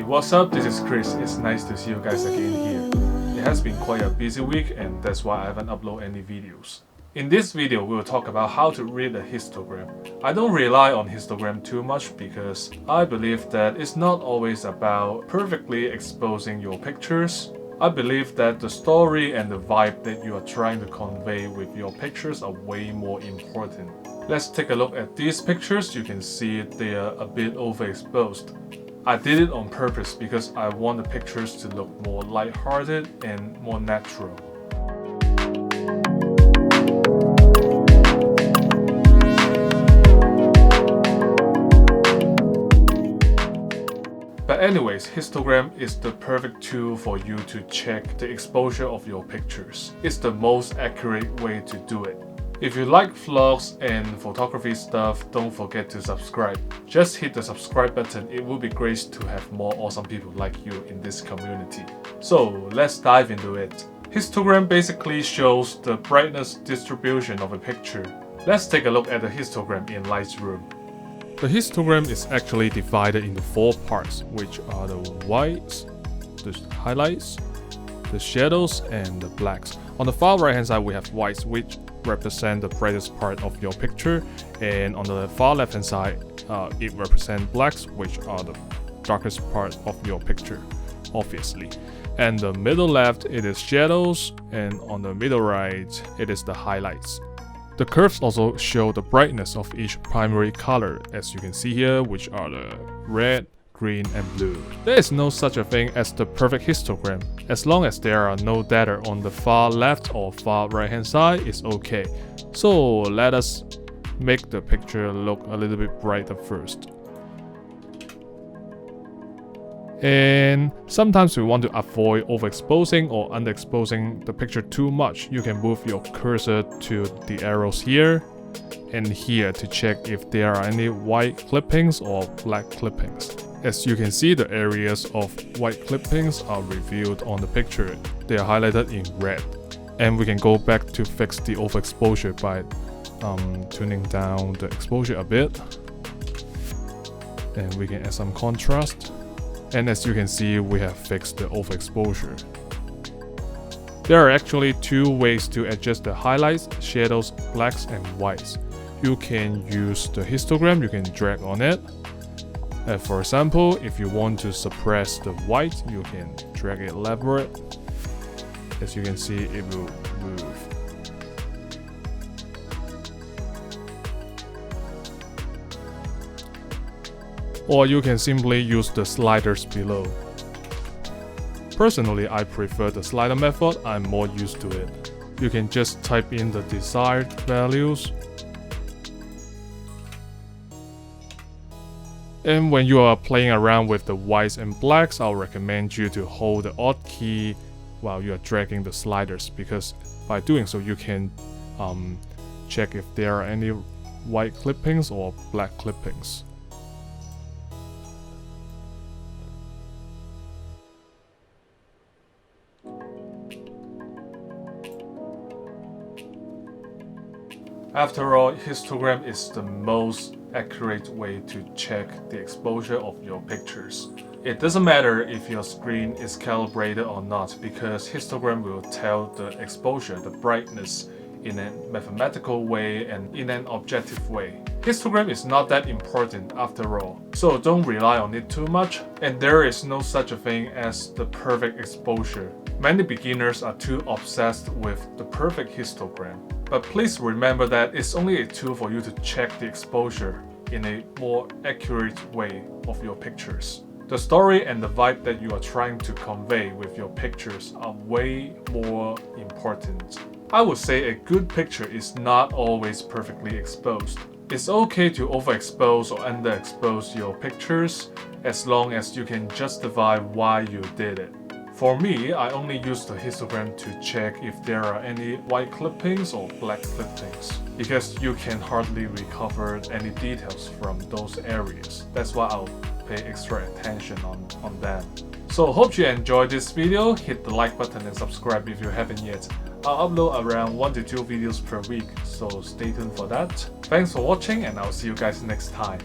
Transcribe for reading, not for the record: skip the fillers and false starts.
Hey, what's up? This is Chris. It's nice to see you guys again here. It has been quite a busy week and that's why I haven't uploaded any videos. In this video, we'll talk about how to read a histogram. I don't rely on histogram too much because I believe that it's not always about perfectly exposing your pictures. I believe that the story and the vibe that you are trying to convey with your pictures are way more important. Let's take a look at these pictures. You can see they are a bit overexposed. I did it on purpose because I want the pictures to look more lighthearted and more natural. But anyways, histogram is the perfect tool for you to check the exposure of your pictures. It's the most accurate way to do it. If you like vlogs and photography stuff, don't forget to subscribe. Just hit the subscribe button. It would be great to have more awesome people like you in this community. So let's dive into it. Histogram basically shows the brightness distribution of a picture. Let's take a look at the histogram in Lightroom. The histogram is actually divided into 4 parts, which are the whites, the highlights, the shadows, and the blacks. On the far right hand side we have whites, which represent the brightest part of your picture, and on the far left hand side it represents blacks, which are the darkest part of your picture, obviously. And the middle left it is shadows, and on the middle right it is the highlights. The curves also show the brightness of each primary color, as you can see here, which are the red, green, and blue. There is no such a thing as the perfect histogram. As long as there are no data on the far left or far right hand side, it's okay. So let us make the picture look a little bit brighter first. And sometimes we want to avoid overexposing or underexposing the picture too much. You can move your cursor to the arrows here and here to check if there are any white clippings or black clippings. As you can see, the areas of white clippings are revealed on the picture. They are highlighted in red. And we can go back to fix the overexposure by tuning down the exposure a bit. And we can add some contrast. And as you can see, we have fixed the overexposure. There are actually 2 ways to adjust the highlights, shadows, blacks, and whites. You can use the histogram, you can drag on it. For example, if you want to suppress the white, you can drag it leftward. As you can see, it will move. Or you can simply use the sliders below. Personally, I prefer the slider method. I'm more used to it. You can just type in the desired values. And when you are playing around with the whites and blacks, I'll recommend you to hold the Alt key while you are dragging the sliders, because by doing so you can check if there are any white clippings or black clippings. After all, histogram is the most accurate way to check the exposure of your pictures. It doesn't matter if your screen is calibrated or not, because histogram will tell the exposure, the brightness, in a mathematical way and in an objective way. Histogram is not that important after all, so don't rely on it too much, and there is no such a thing as the perfect exposure. Many beginners are too obsessed with the perfect histogram. But please remember that it's only a tool for you to check the exposure in a more accurate way of your pictures. The story and the vibe that you are trying to convey with your pictures are way more important. I would say a good picture is not always perfectly exposed. It's okay to overexpose or underexpose your pictures as long as you can justify why you did it. For me, I only use the histogram to check if there are any white clippings or black clippings, because you can hardly recover any details from those areas. That's why I'll pay extra attention on them. So hope you enjoyed this video. Hit the like button and subscribe if you haven't yet. I'll upload around 1 to 2 videos per week, so stay tuned for that. Thanks for watching and I'll see you guys next time.